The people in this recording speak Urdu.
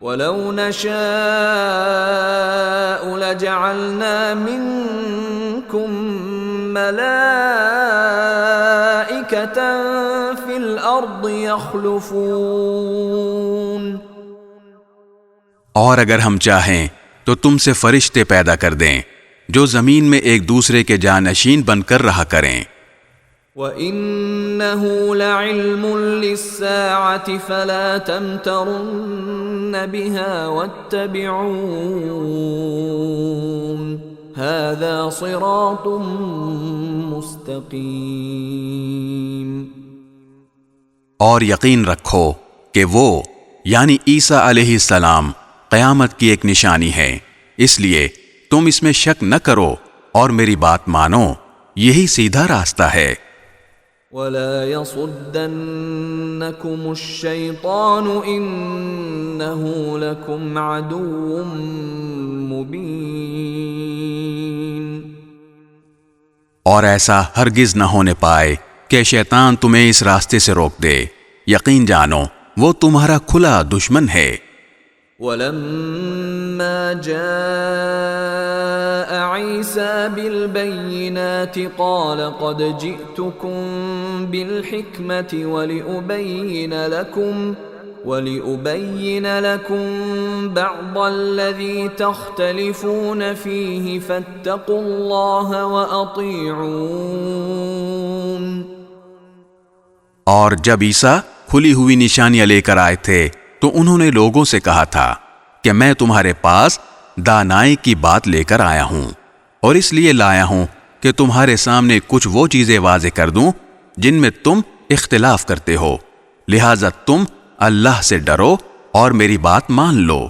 وَلَوْ نَشَاءُ لَجَعَلْنَا مِنكُم مَلَائِكَةً فِي الْأَرْضِ يَخْلُفُونَ، اور اگر ہم چاہیں تو تم سے فرشتے پیدا کر دیں جو زمین میں ایک دوسرے کے جانشین بن کر رہا کریں۔ وَإِنَّهُ لَعِلْمٌ لِلسَّاعَةِ فَلَا تَمْتَرُنَّ بِهَا وَاتَّبِعُونِ هَذَا صِرَاطٌ مُسْتَقِيمٌ۔ اور یقین رکھو کہ وہ یعنی عیسیٰ علیہ السلام قیامت کی ایک نشانی ہے، اس لیے تم اس میں شک نہ کرو اور میری بات مانو، یہی سیدھا راستہ ہے۔ وَلَا يَصُدَّنَّكُمُ الشَّيْطَانُ إِنَّهُ لَكُمْ عَدُوٌّ مُبِينٌ۔ اور ایسا ہرگز نہ ہونے پائے کہ شیطان تمہیں اس راستے سے روک دے، یقین جانو وہ تمہارا کھلا دشمن ہے۔ وَلَمَّا جَاءَ عِيسَى بِالْبَيِّنَاتِ قَالَ قَدْ جِئْتُكُمْ بِالْحِكْمَةِ وَلِأُبَيِّنَ لَكُمْ بَعْضَ الَّذِي تَخْتَلِفُونَ فِيهِ فَاتَّقُوا اللَّهَ وَأَطِيعُونِ۔ اور جب عیسیٰ کھلی ہوئی نشانیاں لے کر آئے تھے تو انہوں نے لوگوں سے کہا تھا کہ میں تمہارے پاس دانائی کی بات لے کر آیا ہوں، اور اس لیے لایا ہوں کہ تمہارے سامنے کچھ وہ چیزیں واضح کر دوں جن میں تم اختلاف کرتے ہو، لہٰذا تم اللہ سے ڈرو اور میری بات مان لو۔